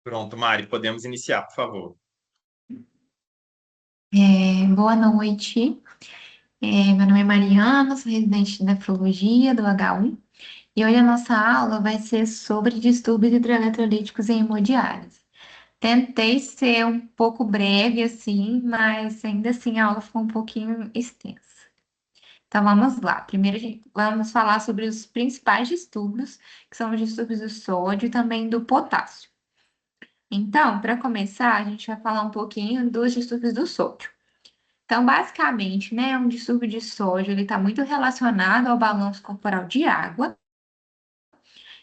Pronto, Mari, podemos iniciar, por favor. Boa noite. Meu nome é Mariana, sou residente de nefrologia do HU e hoje a nossa aula vai ser sobre distúrbios hidroeletrolíticos em hemodiálise. Tentei ser um pouco breve assim, mas ainda assim a aula ficou um pouquinho extensa. Então vamos lá. Primeiro vamos falar sobre os principais distúrbios, que são os distúrbios do sódio e também do potássio. Então, para começar, a gente vai falar um pouquinho dos distúrbios do sódio. Então, basicamente, né, um distúrbio de sódio, ele está muito relacionado ao balanço corporal de água.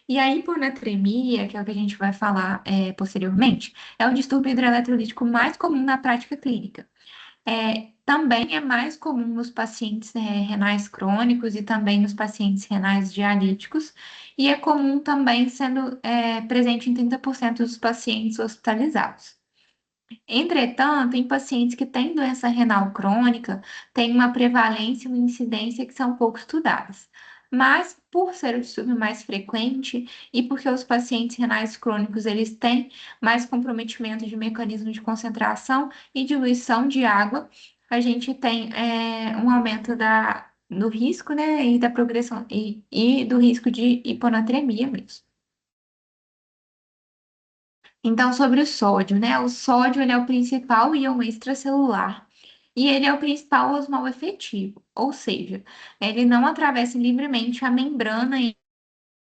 E a hiponatremia, que é o que a gente vai falar posteriormente, é o distúrbio hidroeletrolítico mais comum na prática clínica. Também é mais comum nos pacientes renais crônicos e também nos pacientes renais dialíticos, e é comum também sendo presente em 30% dos pacientes hospitalizados. Entretanto, em pacientes que têm doença renal crônica, tem uma prevalência e uma incidência que são pouco estudadas. Mas, por ser o distúrbio mais frequente e porque os pacientes renais crônicos eles têm mais comprometimento de mecanismo de concentração e diluição de água, a gente tem um aumento do risco, né, e da progressão e do risco de hiponatremia mesmo. Então, sobre o sódio, né? O sódio ele é o principal íon extracelular e ele é o principal osmol efetivo, ou seja, ele não atravessa livremente a membrana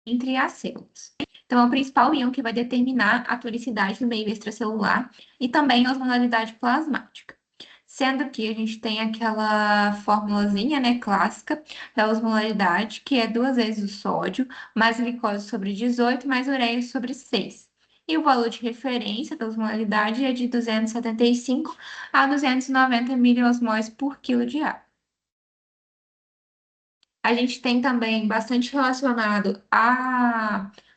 entre as células. Então, é o principal íon que vai determinar a tonicidade do meio extracelular e também a osmolaridade plasmática. Sendo que a gente tem aquela formulazinha, né, clássica da osmolaridade, que é duas vezes o sódio, mais glicose sobre 18, mais ureia sobre 6. E o valor de referência da osmolaridade é de 275 a 290 miliosmóis por quilo de água. A gente tem também bastante relacionado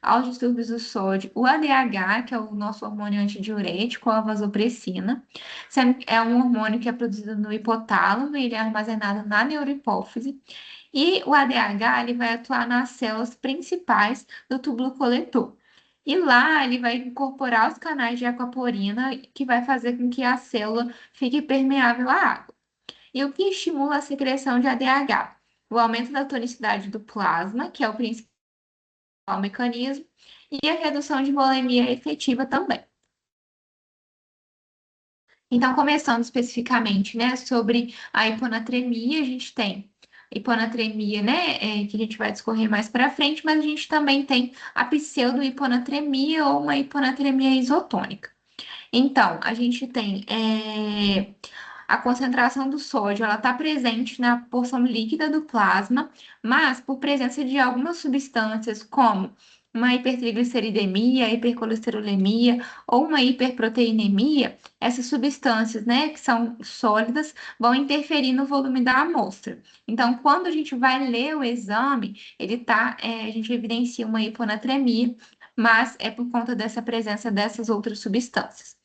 aos distúrbios do sódio, o ADH, que é o nosso hormônio antidiurético, a vasopressina. É um hormônio que é produzido no hipotálamo e ele é armazenado na neurohipófise. E o ADH ele vai atuar nas células principais do túbulo coletor. E lá ele vai incorporar os canais de aquaporina, que vai fazer com que a célula fique permeável à água. E o que estimula a secreção de ADH? O aumento da tonicidade do plasma, que é o principal mecanismo, e a redução de volemia efetiva também. Então, começando especificamente, né, sobre a hiponatremia, a gente tem hiponatremia, né, que a gente vai discorrer mais para frente, mas a gente também tem a pseudo-hiponatremia ou uma hiponatremia isotônica. Então, a gente tem a concentração do sódio, ela está presente na porção líquida do plasma, mas por presença de algumas substâncias, como uma hipertrigliceridemia, hipercolesterolemia ou uma hiperproteinemia, essas substâncias, né, que são sólidas, vão interferir no volume da amostra. Então, quando a gente vai ler o exame, a gente evidencia uma hiponatremia, mas é por conta dessa presença dessas outras substâncias.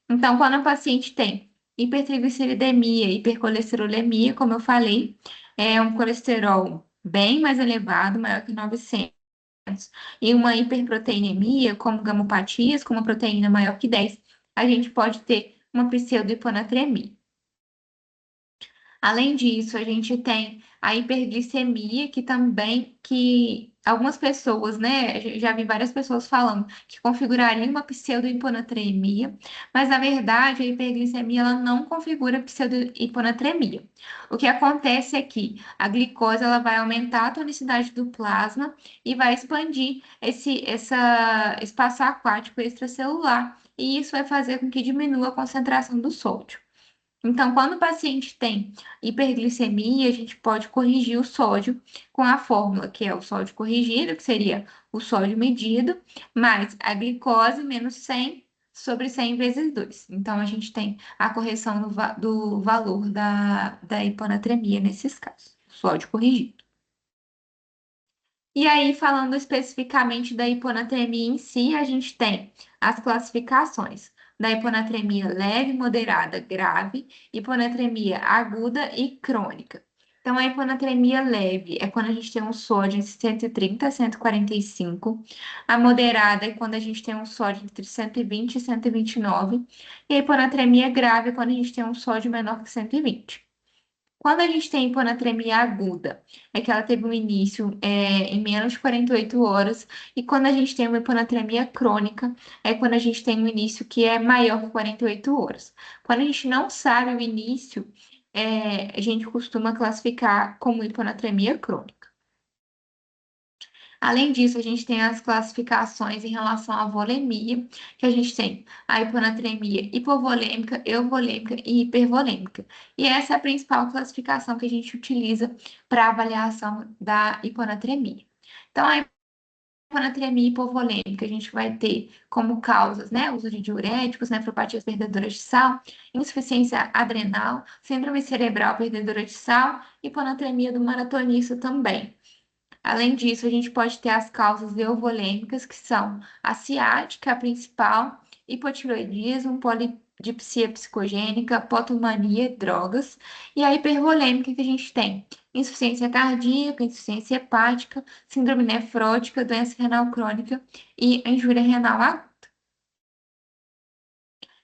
Então, quando a paciente tem hipertrigliceridemia, hipercolesterolemia, como eu falei, é um colesterol bem mais elevado, maior que 900, e uma hiperproteinemia, como gamopatias, com uma proteína maior que 10, a gente pode ter uma pseudohiponatremia. Além disso, a gente tem a hiperglicemia, que algumas pessoas, né, já vi várias pessoas falando que configuraria uma pseudo-hiponatremia, mas na verdade a hiperglicemia ela não configura pseudo-hiponatremia. O que acontece é que a glicose ela vai aumentar a tonicidade do plasma e vai expandir esse espaço aquático extracelular, e isso vai fazer com que diminua a concentração do sódio. Então, quando o paciente tem hiperglicemia, a gente pode corrigir o sódio com a fórmula, que é o sódio corrigido, que seria o sódio medido, mais a glicose menos 100 sobre 100 vezes 2. Então, a gente tem a correção do valor da hiponatremia nesses casos, sódio corrigido. E aí, falando especificamente da hiponatremia em si, a gente tem as classificações da hiponatremia leve, moderada, grave, hiponatremia aguda e crônica. Então, a hiponatremia leve é quando a gente tem um sódio entre 130 a 145. A moderada é quando a gente tem um sódio entre 120 e 129. E a hiponatremia grave é quando a gente tem um sódio menor que 120. Quando a gente tem hiponatremia aguda, é que ela teve um início em menos de 48 horas. E quando a gente tem uma hiponatremia crônica, é quando a gente tem um início que é maior que 48 horas. Quando a gente não sabe o início, a gente costuma classificar como hiponatremia crônica. Além disso, a gente tem as classificações em relação à volemia, que a gente tem a hiponatremia hipovolêmica, euvolêmica e hipervolêmica. E essa é a principal classificação que a gente utiliza para avaliação da hiponatremia. Então, a hiponatremia hipovolêmica, a gente vai ter como causas, né, uso de diuréticos, nefropatias perdedoras de sal, insuficiência adrenal, síndrome cerebral perdedora de sal, hiponatremia do maratonista também. Além disso, a gente pode ter as causas euvolêmicas, que são a ciática, a principal, hipotiroidismo, polidipsia psicogênica, potomania, drogas, e a hipervolêmica que a gente tem insuficiência cardíaca, insuficiência hepática, síndrome nefrótica, doença renal crônica e injúria renal aguda.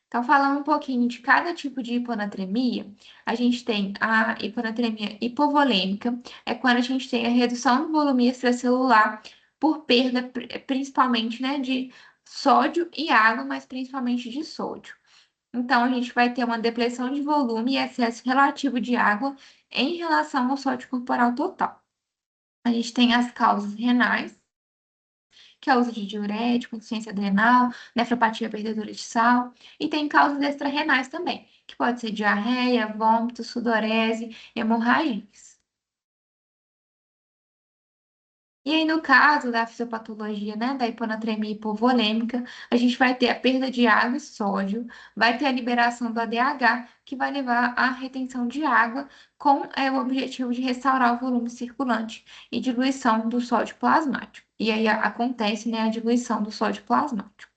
Então, falando um pouquinho de cada tipo de hiponatremia, a gente tem a hiponatremia hipovolêmica, é quando a gente tem a redução do volume extracelular por perda, principalmente, né, de sódio e água, mas principalmente de sódio. Então, a gente vai ter uma depressão de volume e excesso relativo de água em relação ao sódio corporal total. A gente tem as causas renais, que é o uso de diurético, insuficiência adrenal, nefropatia perdedora de sal, e tem causas extrarrenais também, que pode ser diarreia, vômito, sudorese, hemorragias. E aí, no caso da fisiopatologia, né, da hiponatremia hipovolêmica, a gente vai ter a perda de água e sódio, vai ter a liberação do ADH, que vai levar à retenção de água, com o objetivo de restaurar o volume circulante e diluição do sódio plasmático. E aí acontece, né, a diluição do sódio plasmático.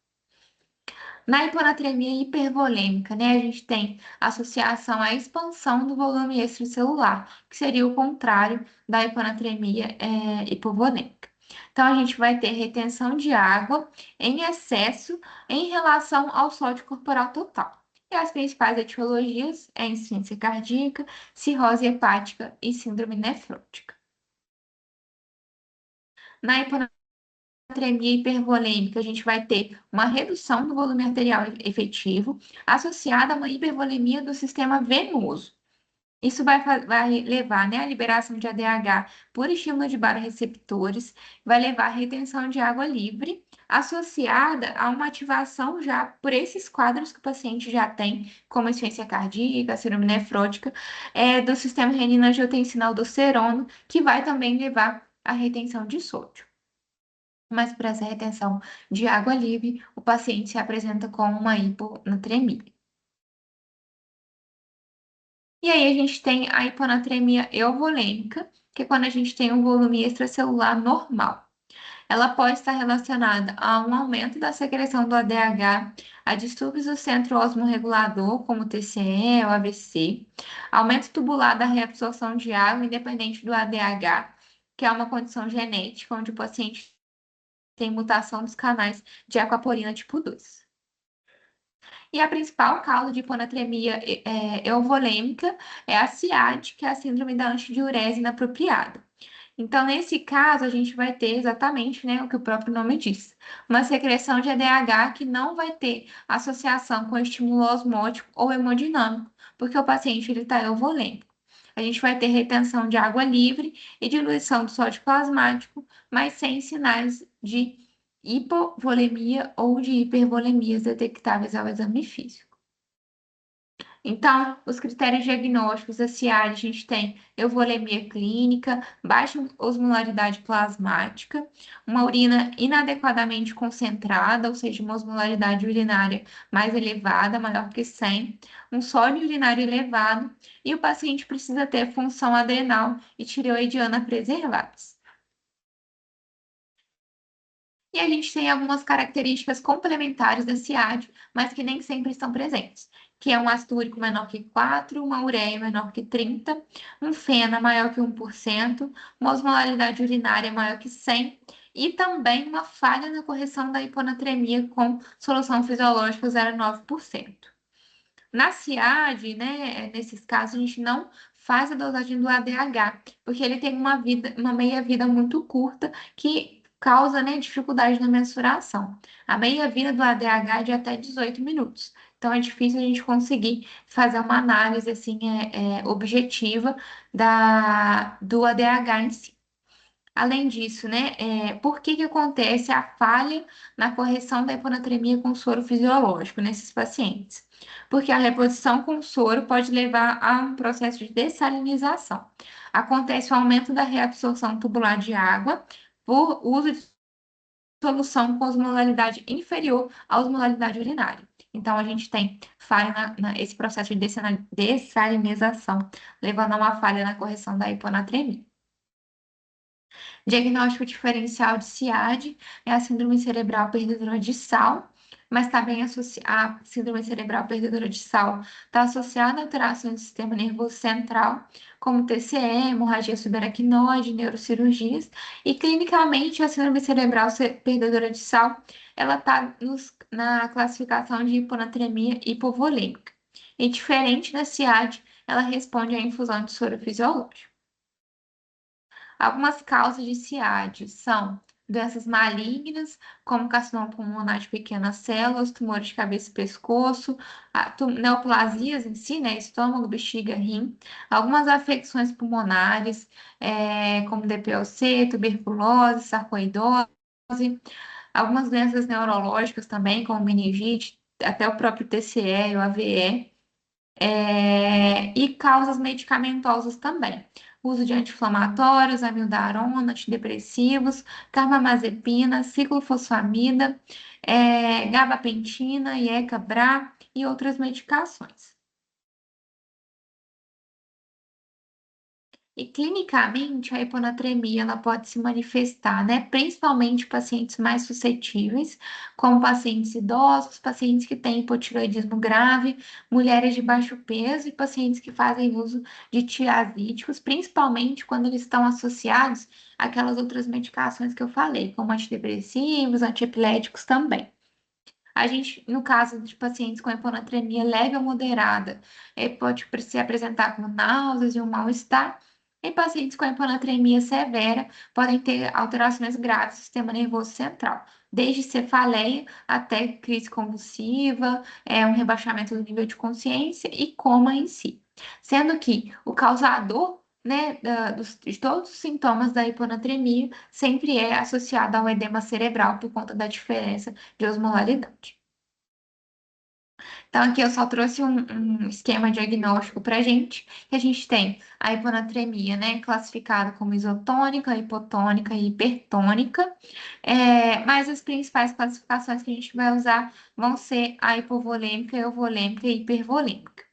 Na hiponatremia hipervolêmica, né, a gente tem associação à expansão do volume extracelular, que seria o contrário da hiponatremia hipovolêmica. Então, a gente vai ter retenção de água em excesso em relação ao sódio corporal total. E as principais etiologias é insuficiência cardíaca, cirrose hepática e síndrome nefrótica. Na hiponatremia hipervolêmica, a gente vai ter uma redução do volume arterial efetivo associada a uma hipervolemia do sistema venoso. Isso vai levar, né, à liberação de ADH por estímulo de baroreceptores, vai levar à retenção de água livre, associada a uma ativação já por esses quadros que o paciente já tem, como insuficiência cardíaca, síndrome nefrótica, do sistema renina-angiotensina-aldosterona, que vai também levar à retenção de sódio. Mas para essa retenção de água livre, o paciente se apresenta com uma hiponatremia. E aí a gente tem a hiponatremia euvolêmica, que é quando a gente tem um volume extracelular normal. Ela pode estar relacionada a um aumento da secreção do ADH, a distúrbios do centro osmorregulador, como o TCE ou AVC, aumento tubular da reabsorção de água, independente do ADH, que é uma condição genética, onde o paciente tem mutação dos canais de aquaporina tipo 2. E a principal causa de hiponatremia euvolêmica é a ciática, que é a síndrome da antidiurese inapropriada. Então, nesse caso, a gente vai ter exatamente, né, o que o próprio nome diz, uma secreção de ADH que não vai ter associação com estímulo osmótico ou hemodinâmico, porque o paciente está euvolêmico. A gente vai ter retenção de água livre e diluição do sódio plasmático, mas sem sinais de hipovolemia ou de hipervolemias detectáveis ao exame físico. Então, os critérios diagnósticos da CIAD, a gente tem euvolemia clínica, baixa osmolaridade plasmática, uma urina inadequadamente concentrada, ou seja, uma osmolaridade urinária mais elevada, maior que 100, um sódio urinário elevado, e o paciente precisa ter função adrenal e tireoidiana preservadas. E a gente tem algumas características complementares da CIAD, mas que nem sempre estão presentes. que é um ácido úrico menor que 4, uma ureia menor que 30, um fena maior que 1%, uma osmolaridade urinária maior que 100 e também uma falha na correção da hiponatremia com solução fisiológica 0,9%. Na CIAD, né, nesses casos, a gente não faz a dosagem do ADH, porque ele tem uma meia-vida muito curta que causa, né, dificuldade na mensuração. A meia-vida do ADH é de até 18 minutos. Então é difícil a gente conseguir fazer uma análise assim, objetiva do ADH em si. Além disso, né, por que que acontece a falha na correção da hiponatremia com soro fisiológico nesses pacientes? Porque a reposição com soro pode levar a um processo de dessalinização. Acontece o aumento da reabsorção tubular de água por uso de solução com osmolaridade inferior à osmolaridade urinária. Então, a gente tem falha esse processo de dessalinização, levando a uma falha na correção da hiponatremia. Diagnóstico diferencial de SIAD é a síndrome cerebral perdedora de sal, mas está bem associada. A síndrome cerebral perdedora de sal está associada a alterações do sistema nervoso central, como TCE, hemorragia subaracnoide, neurocirurgias, e clinicamente a síndrome cerebral perdedora de sal, ela está na classificação de hiponatremia hipovolêmica. E diferente da SIAD, ela responde à infusão de soro fisiológico. Algumas causas de CIAD são doenças malignas, como carcinoma pulmonar de pequenas células, tumores de cabeça e pescoço, neoplasias em si, né, estômago, bexiga, rim, algumas afecções pulmonares, como DPLC, tuberculose, sarcoidose, algumas doenças neurológicas também, como meningite, até o próprio TCE e o AVE e causas medicamentosas também. Uso de anti-inflamatórios, amiodarona, antidepressivos, carbamazepina, ciclofosfamida, gabapentina, IECA-BRA e outras medicações. E clinicamente, a hiponatremia ela pode se manifestar, né? Principalmente em pacientes mais suscetíveis, como pacientes idosos, pacientes que têm hipotireoidismo grave, mulheres de baixo peso e pacientes que fazem uso de tiazídicos, principalmente quando eles estão associados àquelas outras medicações que eu falei, como antidepressivos, antiepiléticos também. A gente, no caso de pacientes com hiponatremia leve ou moderada, pode se apresentar com náuseas e um mal-estar. E pacientes com hiponatremia severa podem ter alterações graves do sistema nervoso central, desde cefaleia até crise convulsiva, um rebaixamento do nível de consciência e coma em si. Sendo que o causador, né, de todos os sintomas da hiponatremia sempre é associado ao edema cerebral por conta da diferença de osmolaridade. Então, aqui eu só trouxe um esquema diagnóstico para gente, que a gente tem a hiponatremia, né, classificada como isotônica, hipotônica e hipertônica, mas as principais classificações que a gente vai usar vão ser a hipovolêmica, euvolêmica e hipervolêmica.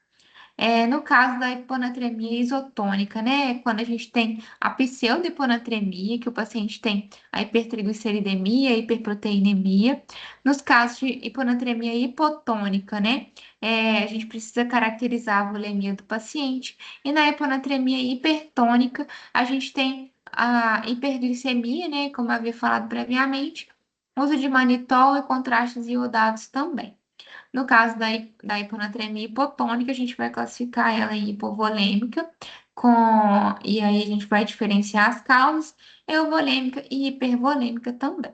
No caso da hiponatremia isotônica, né? Quando a gente tem a pseudohiponatremia, que o paciente tem a hipertrigliceridemia, a hiperproteinemia. Nos casos de hiponatremia hipotônica, né? A gente precisa caracterizar a volemia do paciente. E na hiponatremia hipertônica, a gente tem a hiperglicemia, né? Como eu havia falado previamente, uso de manitol e contrastes iodados também. No caso da hiponatremia hipotônica, a gente vai classificar ela em hipovolêmica, com, e aí a gente vai diferenciar as causas, euvolêmica e hipervolêmica também.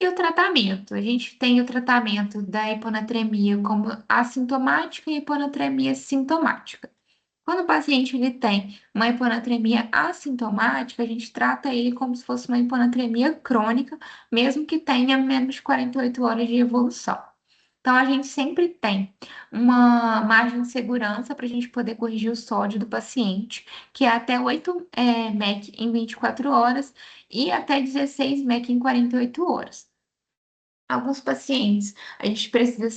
E o tratamento? A gente tem o tratamento da hiponatremia como assintomática e hiponatremia sintomática. Quando o paciente ele tem uma hiponatremia assintomática, a gente trata ele como se fosse uma hiponatremia crônica, mesmo que tenha menos de 48 horas de evolução. Então, a gente sempre tem uma margem de segurança para a gente poder corrigir o sódio do paciente, que é até 8 mEq em 24 horas e até 16 mEq em 48 horas. Alguns pacientes, a gente precisa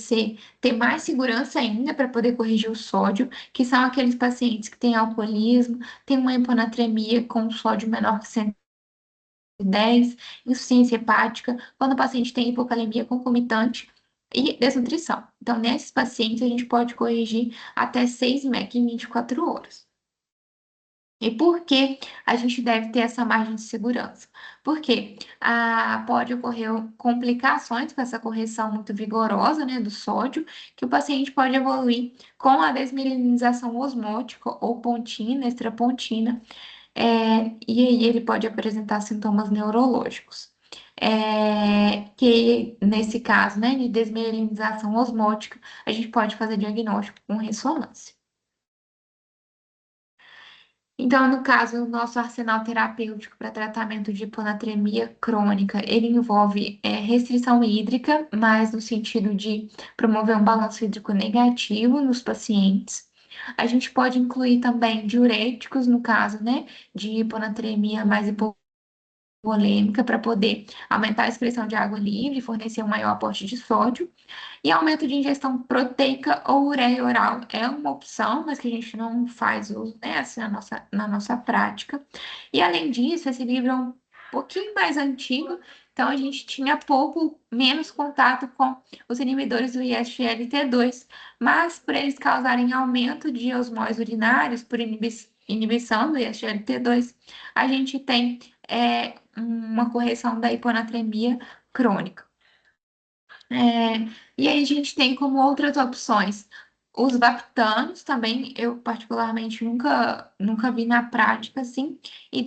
ter mais segurança ainda para poder corrigir o sódio, que são aqueles pacientes que têm alcoolismo, têm uma hiponatremia com sódio menor que 110, insuficiência hepática, quando o paciente tem hipocalemia concomitante, e desnutrição. Então, nesses pacientes, a gente pode corrigir até 6 mEq em 24 horas. E por que a gente deve ter essa margem de segurança? Porque pode ocorrer complicações com essa correção muito vigorosa, né, do sódio, que o paciente pode evoluir com a desmineralização osmótica ou pontina, extrapontina, e aí ele pode apresentar sintomas neurológicos. Que nesse caso, né, de desmineralização osmótica, a gente pode fazer diagnóstico com ressonância. Então, no caso, o nosso arsenal terapêutico para tratamento de hiponatremia crônica, ele envolve restrição hídrica, mas no sentido de promover um balanço hídrico negativo nos pacientes. A gente pode incluir também diuréticos, no caso, né, de hiponatremia mais hipovolêmica, para poder aumentar a excreção de água livre e fornecer um maior aporte de sódio. E aumento de ingestão proteica ou ureia oral é uma opção, mas que a gente não faz uso, né, assim, na nossa prática. E além disso, esse livro é um pouquinho mais antigo, então a gente tinha menos contato com os inibidores do ISGLT2, mas por eles causarem aumento de osmose urinários por inibição do ISGLT2, a gente tem uma correção da hiponatremia crônica. E aí a gente tem como outras opções os vaptanos também, eu particularmente nunca vi na prática, assim, e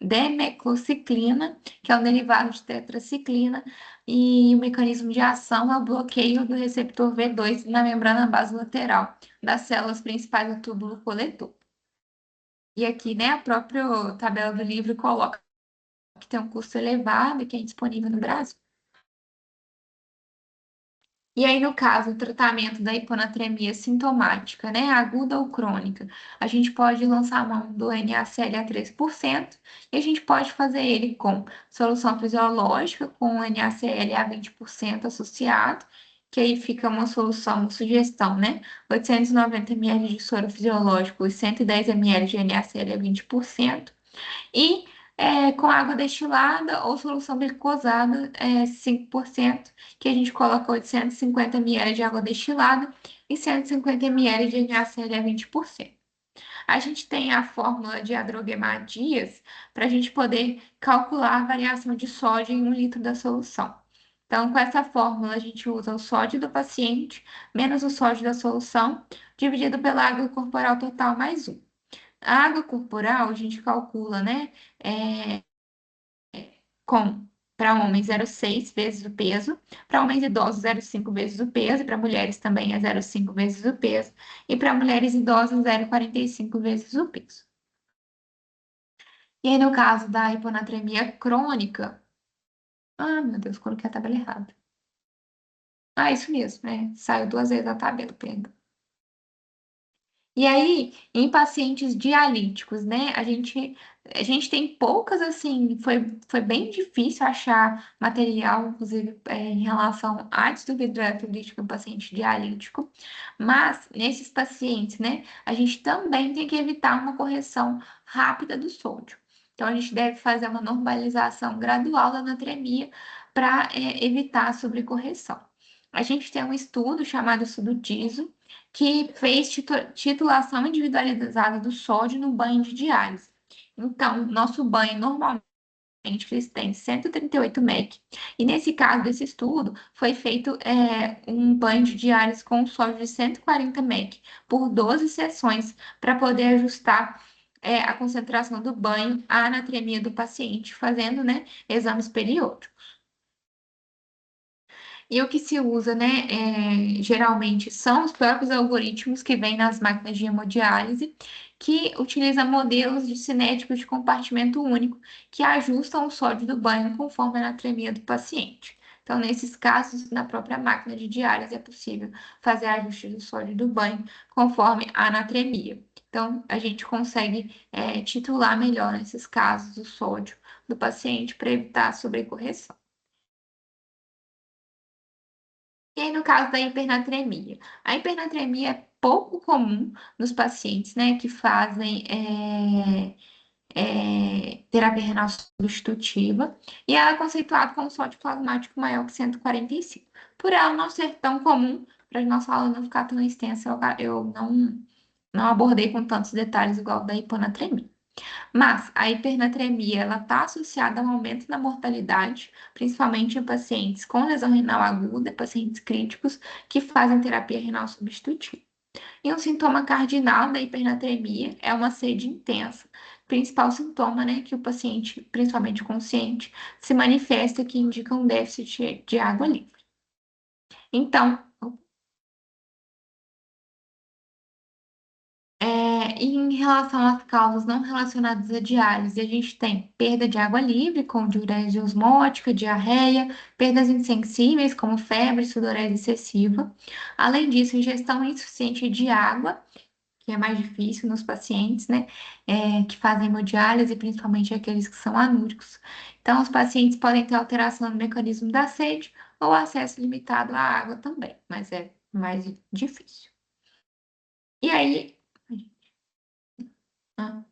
demeclociclina, que é um derivado de tetraciclina, e o mecanismo de ação é o bloqueio do receptor V2 na membrana basolateral das células principais do túbulo coletor. E aqui, né, a própria tabela do livro coloca que tem um custo elevado e que é disponível no Brasil. E aí, no caso, o tratamento da hiponatremia sintomática, né, aguda ou crônica, a gente pode lançar a mão do NaCl a 3% e a gente pode fazer ele com solução fisiológica, com NaCl a 20% associado, que aí fica uma solução, sugestão, né? 890 ml de soro fisiológico e 110 ml de NaCl a 20%. E com água destilada ou solução glicosada, 5%, que a gente coloca 850 ml de água destilada e 150 ml de NaCl a 20%. A gente tem a fórmula de Adroguemar-Dias para a gente poder calcular a variação de sódio em 1 litro da solução. Então, com essa fórmula, a gente usa o sódio do paciente menos o sódio da solução, dividido pela água corporal total mais 1. A água corporal, a gente calcula, né? É, com para homens 0,6 vezes o peso, para homens idosos 0,5 vezes o peso, e para mulheres também é 0,5 vezes o peso, e para mulheres idosas 0,45 vezes o peso. E aí, no caso da hiponatremia crônica, meu Deus, coloquei a tabela errada. Isso mesmo, saiu 2 vezes a tabela, pega. E aí, em pacientes dialíticos, né, a gente tem poucas, assim, foi bem difícil achar material, inclusive, em relação à distúrbio hidroeletrolítico em paciente dialítico, mas nesses pacientes, né, a gente também tem que evitar uma correção rápida do sódio. Então, a gente deve fazer uma normalização gradual da natremia para evitar a sobrecorreção. A gente tem um estudo chamado estudo DISO, que fez titulação individualizada do sódio no banho de diálise. Então, nosso banho normalmente eles têm 138 mEq. E nesse caso desse estudo, foi feito um banho de diálise com sódio de 140 mEq por 12 sessões para poder ajustar a concentração do banho à anatremia do paciente, fazendo, né, exames periódicos. E o que se usa, né, geralmente são os próprios algoritmos que vêm nas máquinas de hemodiálise, que utilizam modelos de cinéticos de compartimento único, que ajustam o sódio do banho conforme a anatremia do paciente. Então, nesses casos, na própria máquina de diálise é possível fazer ajuste do sódio do banho conforme a anatremia. Então, a gente consegue titular melhor nesses casos o sódio do paciente para evitar a sobrecorreção. E aí, no caso da hipernatremia, a hipernatremia é pouco comum nos pacientes, né, que fazem terapia renal substitutiva, e ela é conceituada como sódio plasmático maior que 145. Por ela não ser tão comum, para a nossa aula não ficar tão extensa, eu não abordei com tantos detalhes igual da hiponatremia. Mas a hipernatremia, ela está associada a um aumento na mortalidade, principalmente em pacientes com lesão renal aguda, pacientes críticos que fazem terapia renal substitutiva. E um sintoma cardinal da hipernatremia é uma sede intensa. Principal sintoma, né, que o paciente, principalmente consciente, se manifesta que indica um déficit de água livre. Então, em relação às causas não relacionadas à diálise, a gente tem perda de água livre, com diurese osmótica, diarreia, perdas insensíveis, como febre, sudorese excessiva. Além disso, ingestão insuficiente de água, que é mais difícil nos pacientes, né, que fazem hemodiálise, principalmente aqueles que são anúricos. Então, os pacientes podem ter alteração no mecanismo da sede ou acesso limitado à água também, mas é mais difícil. E aí. Ah,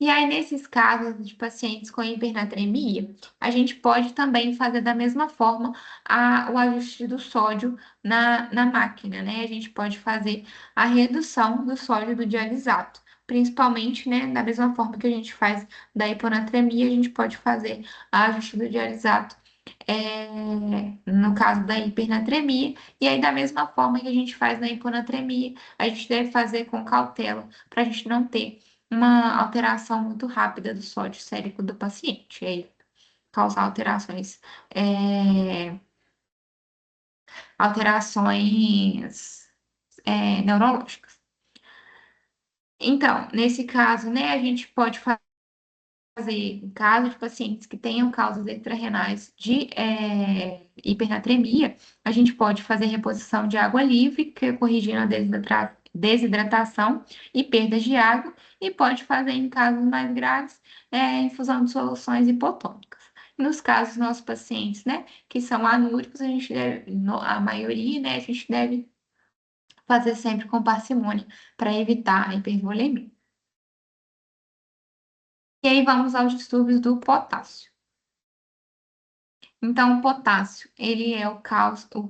E aí, nesses casos de pacientes com hipernatremia, a gente pode também fazer da mesma forma o ajuste do sódio na máquina, né? A gente pode fazer a redução do sódio do dialisato, principalmente, né, da mesma forma que a gente faz da hiponatremia, a gente pode fazer o ajuste do dialisato no caso da hipernatremia, e aí da mesma forma que a gente faz na hiponatremia, a gente deve fazer com cautela para a gente não ter uma alteração muito rápida do sódio sérico do paciente, e aí causar é, alterações neurológicas. Então, nesse caso, né, a gente pode fazer, em caso de pacientes que tenham causas extrarenais de hipernatremia, a gente pode fazer reposição de água livre, que é corrigindo a desidratação e perdas de água, e pode fazer, em casos mais graves, infusão de soluções hipotônicas. Nos casos dos nossos pacientes, né, que são anúricos, a gente deve, a maioria, né, a gente deve fazer sempre com parcimônia para evitar a hipervolemia. E aí vamos aos distúrbios do potássio. Então, o potássio, ele é o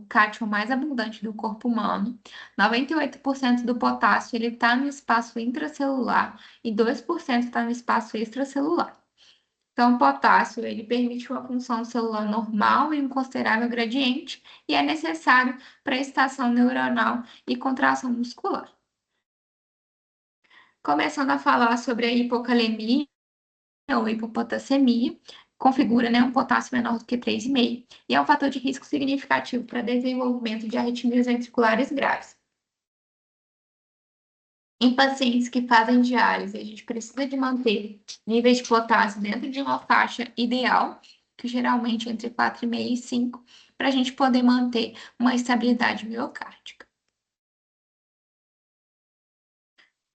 cátion mais abundante do corpo humano. 98% do potássio, ele está no espaço intracelular e 2% está no espaço extracelular. Então, o potássio, ele permite uma função celular normal e um considerável gradiente e é necessário para a estação neuronal e contração muscular. Começando a falar sobre a hipocalemia, ou hipopotassemia, configura, né, um potássio menor do que 3,5 e é um fator de risco significativo para desenvolvimento de arritmias ventriculares graves. Em pacientes que fazem diálise, a gente precisa de manter níveis de potássio dentro de uma faixa ideal, que geralmente é entre 4,5 e 5, para a gente poder manter uma estabilidade miocárdica.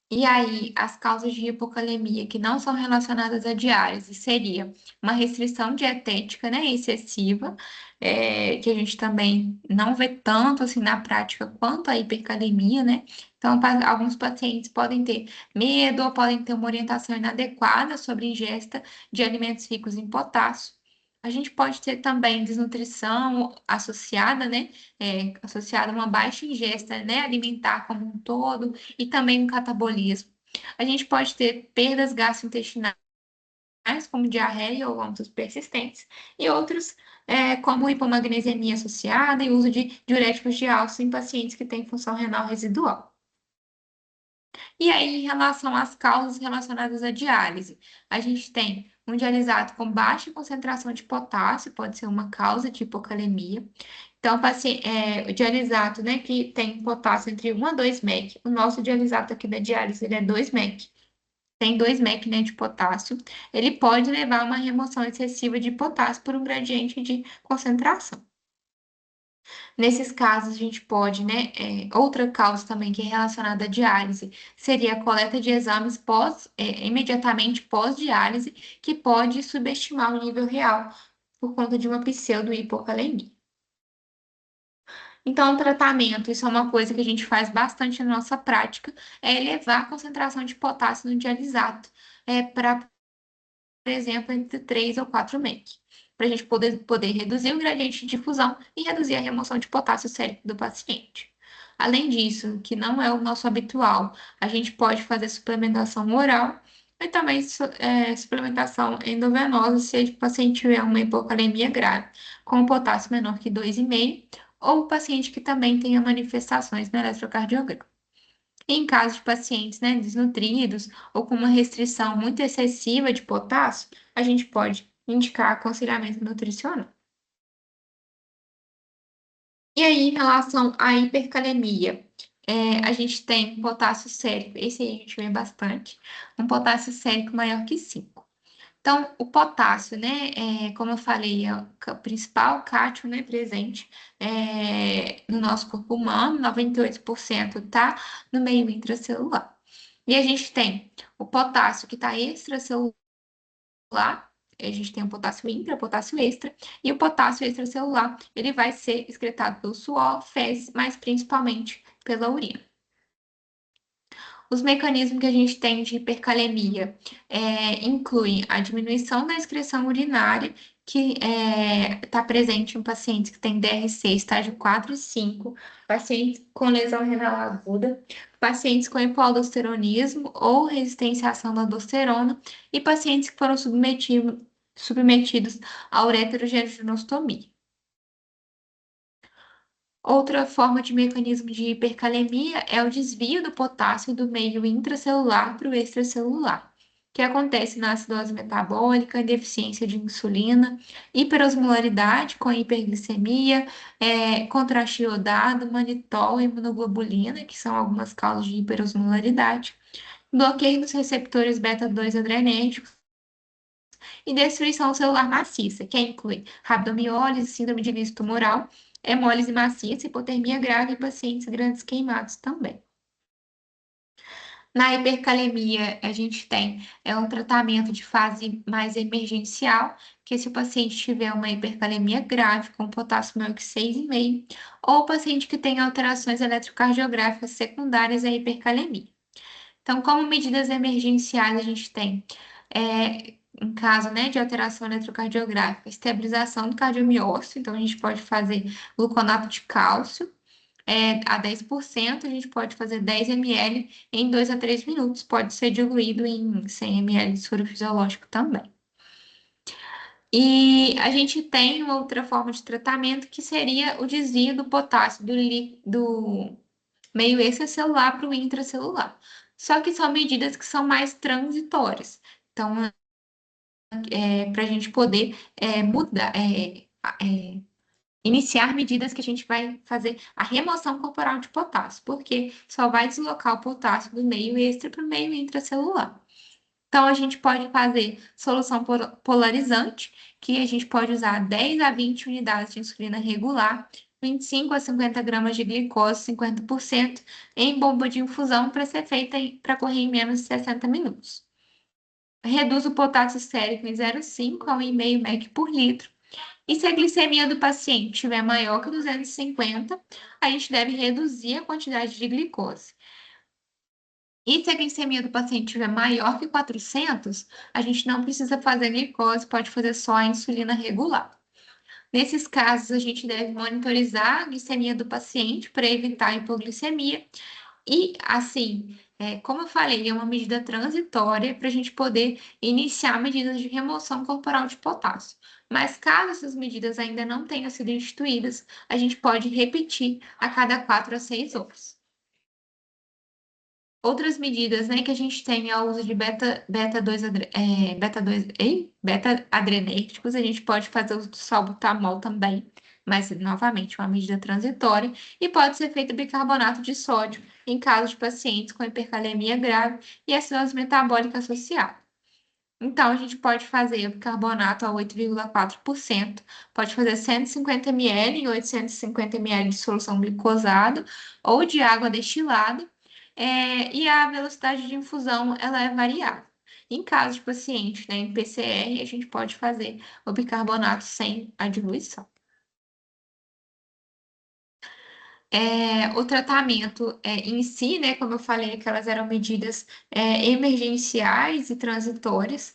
E aí, as causas de hipocalemia que não são relacionadas à diálise seria uma restrição dietética, né, excessiva, que a gente também não vê tanto assim na prática quanto a hipercalemia, né? Então, alguns pacientes podem ter medo ou podem ter uma orientação inadequada sobre a ingesta de alimentos ricos em potássio. A gente pode ter também desnutrição associada, né? Associada a uma baixa ingesta, né, alimentar como um todo e também no catabolismo. A gente pode ter perdas gastrointestinais, como diarreia ou vômitos persistentes, e outros, como hipomagnesemia associada e uso de diuréticos de álcool em pacientes que têm função renal residual. E aí, em relação às causas relacionadas à diálise, a gente tem um dialisato com baixa concentração de potássio, pode ser uma causa de hipocalemia. Então, o dialisato, né, que tem potássio entre 1 a 2 mEq. O nosso dialisato aqui da diálise, ele é 2 mEq. Tem 2 mEq, né, de potássio. Ele pode levar a uma remoção excessiva de potássio por um gradiente de concentração. Nesses casos, a gente pode, né? Outra causa também que é relacionada à diálise seria a coleta de exames imediatamente pós-diálise, que pode subestimar o nível real por conta de uma pseudo-hipocalemia. Então, o tratamento, isso é uma coisa que a gente faz bastante na nossa prática, é elevar a concentração de potássio no dialisato, para, por exemplo, entre 3 ou 4 mEq, para a gente poder reduzir o gradiente de difusão e reduzir a remoção de potássio sérico do paciente. Além disso, que não é o nosso habitual, a gente pode fazer suplementação oral e também suplementação endovenosa se o paciente tiver uma hipocalemia grave, com potássio menor que 2,5, ou o paciente que também tenha manifestações no eletrocardiograma. Em caso de pacientes, né, desnutridos ou com uma restrição muito excessiva de potássio, a gente pode indicar aconselhamento nutricional. E aí, em relação à hipercalemia, a gente tem potássio sérico, esse aí a gente vê bastante, um potássio sérico maior que 5. Então, o potássio, né, como eu falei, é o principal cátion, né, presente no nosso corpo humano, 98% está no meio intracelular. E a gente tem o potássio que está extracelular, a gente tem o potássio intra, potássio extra, e o potássio extracelular, ele vai ser excretado pelo suor, fezes, mas principalmente pela urina. Os mecanismos que a gente tem de hipercalemia incluem a diminuição da excreção urinária, que está presente em pacientes que têm DRC estágio 4 e 5, pacientes com lesão renal aguda, pacientes com hipoaldosteronismo ou resistência à ação da aldosterona e pacientes que foram submetidos à ureterogenostomy. Outra forma de mecanismo de hipercalemia é o desvio do potássio do meio intracelular para o extracelular, que acontece na acidose metabólica, deficiência de insulina, hiperosmolaridade com hiperglicemia, contraste iodado, manitol e imunoglobulina, que são algumas causas de hiperosmolaridade, bloqueio dos receptores beta-2 adrenérgicos e destruição celular maciça, que inclui rabdomiólise, síndrome de lise tumoral, hemólise maciça, hipotermia grave em pacientes grandes queimados também. Na hipercalemia, a gente tem um tratamento de fase mais emergencial, que se o paciente tiver uma hipercalemia grave, com potássio maior que 6,5, ou o paciente que tem alterações eletrocardiográficas secundárias à hipercalemia. Então, como medidas emergenciais, a gente tem, em caso, né, de alteração eletrocardiográfica, estabilização do cardiomiócito, então a gente pode fazer gluconato de cálcio, a 10%, a gente pode fazer 10 ml em 2 a 3 minutos, pode ser diluído em 100 ml de soro fisiológico também. E a gente tem uma outra forma de tratamento que seria o desvio do potássio do meio extracelular para o intracelular. Só que são medidas que são mais transitórias. Então, para a gente poder mudar, iniciar medidas que a gente vai fazer a remoção corporal de potássio, porque só vai deslocar o potássio do meio extra para o meio intracelular. Então, a gente pode fazer solução polarizante, que a gente pode usar 10 a 20 unidades de insulina regular, 25 a 50 gramas de glicose, 50%, em bomba de infusão para ser feita para correr em menos de 60 minutos. Reduz o potássio sérico em 0,5 a 1,5 mEq por litro. E se a glicemia do paciente estiver maior que 250, a gente deve reduzir a quantidade de glicose. E se a glicemia do paciente estiver maior que 400, a gente não precisa fazer glicose, pode fazer só a insulina regular. Nesses casos, a gente deve monitorizar a glicemia do paciente para evitar a hipoglicemia. E, assim, como eu falei, é uma medida transitória para a gente poder iniciar medidas de remoção corporal de potássio. Mas caso essas medidas ainda não tenham sido instituídas, a gente pode repetir a cada 4 a 6 horas. Outras medidas, né, que a gente tem é o uso de beta-adrenérgicos, a gente pode fazer o uso do salbutamol também, mas, novamente, uma medida transitória, e pode ser feito bicarbonato de sódio em caso de pacientes com hipercalemia grave e acidose metabólica associada. Então, a gente pode fazer o bicarbonato a 8,4%, pode fazer 150 ml em 850 ml de solução glicosada ou de água destilada, e a velocidade de infusão ela é variável. Em caso de paciente, né, em PCR, a gente pode fazer o bicarbonato sem a diluição. O tratamento em si, né, como eu falei, que elas eram medidas emergenciais e transitórias,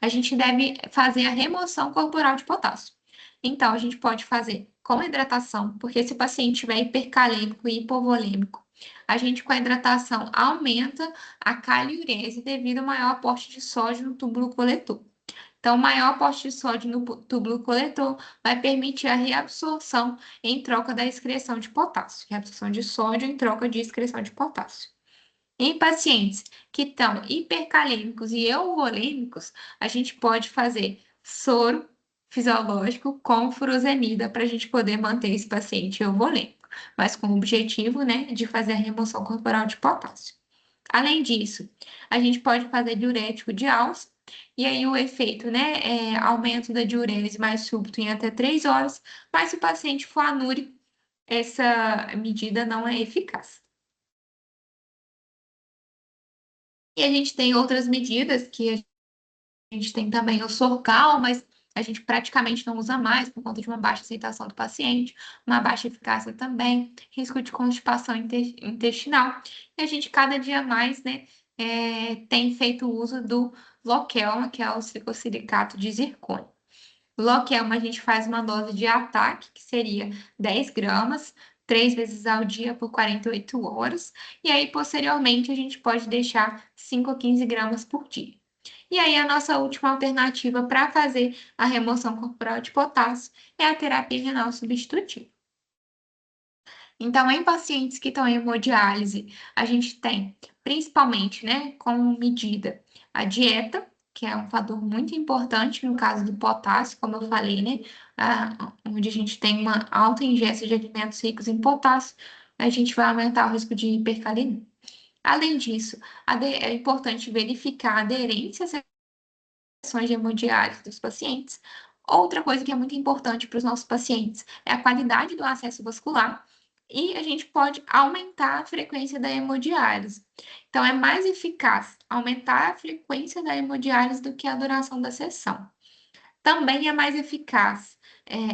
a gente deve fazer a remoção corporal de potássio. Então, a gente pode fazer com hidratação, porque se o paciente tiver hipercalêmico e hipovolêmico, a gente com a hidratação aumenta a caliurese devido ao maior aporte de sódio no túbulo coletor. Então, o maior aporte de sódio no túbulo coletor vai permitir a reabsorção em troca da excreção de potássio. Reabsorção de sódio em troca de excreção de potássio. Em pacientes que estão hipercalêmicos e euvolêmicos, a gente pode fazer soro fisiológico com furosemida para a gente poder manter esse paciente euvolêmico, mas com o objetivo, né, de fazer a remoção corporal de potássio. Além disso, a gente pode fazer diurético de alça, e aí o efeito, né, é aumento da diurese mais súbito em até 3 horas, mas se o paciente for anúrico, essa medida não é eficaz. E a gente tem outras medidas que a gente tem também o Sorcal, mas a gente praticamente não usa mais por conta de uma baixa aceitação do paciente, uma baixa eficácia também, risco de constipação intestinal. E a gente cada dia mais, né, tem feito uso do Lokelma, que é o glicossilicato de zircônio. Lokelma, a gente faz uma dose de ataque, que seria 10 gramas, 3 vezes ao dia por 48 horas. E aí, posteriormente, a gente pode deixar 5 a 15 gramas por dia. E aí, a nossa última alternativa para fazer a remoção corporal de potássio é a terapia renal substitutiva. Então, em pacientes que estão em hemodiálise, a gente tem, principalmente, né, como medida, a dieta, que é um fator muito importante no caso do potássio, como eu falei, né, onde a gente tem uma alta ingesta de alimentos ricos em potássio, a gente vai aumentar o risco de hipercalemia. Além disso, é importante verificar a aderência às sessões de hemodiálise dos pacientes. Outra coisa que é muito importante para os nossos pacientes é a qualidade do acesso vascular e a gente pode aumentar a frequência da hemodiálise. Então, é mais eficaz aumentar a frequência da hemodiálise do que a duração da sessão. Também é mais eficaz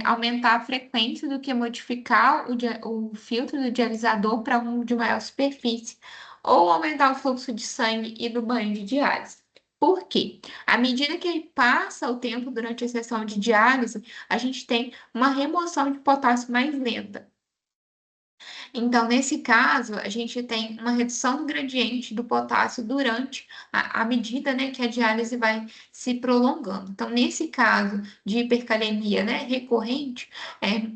aumentar a frequência do que modificar o filtro do dialisador para um de maior superfície ou aumentar o fluxo de sangue e do banho de diálise. Por quê? À medida que passa o tempo durante a sessão de diálise, a gente tem uma remoção de potássio mais lenta. Então, nesse caso, a gente tem uma redução do gradiente do potássio durante a medida, né, que a diálise vai se prolongando. Então, nesse caso de hipercalemia, né, recorrente,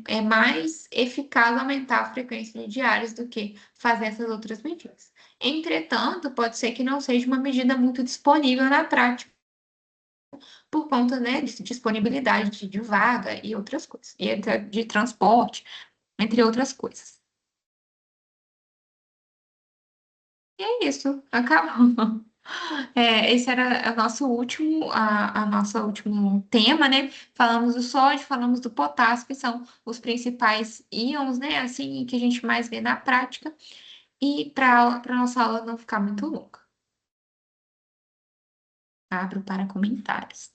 é mais eficaz aumentar a frequência de diálise do que fazer essas outras medidas. Entretanto, pode ser que não seja uma medida muito disponível na prática, por conta, né, de disponibilidade de vaga e outras coisas, e de transporte, entre outras coisas. E é isso, acabou. Esse era o nosso último, a nossa último tema, né? Falamos do sódio, falamos do potássio, que são os principais íons, né? Assim, que a gente mais vê na prática. E para a nossa aula não ficar muito longa, abro para comentários.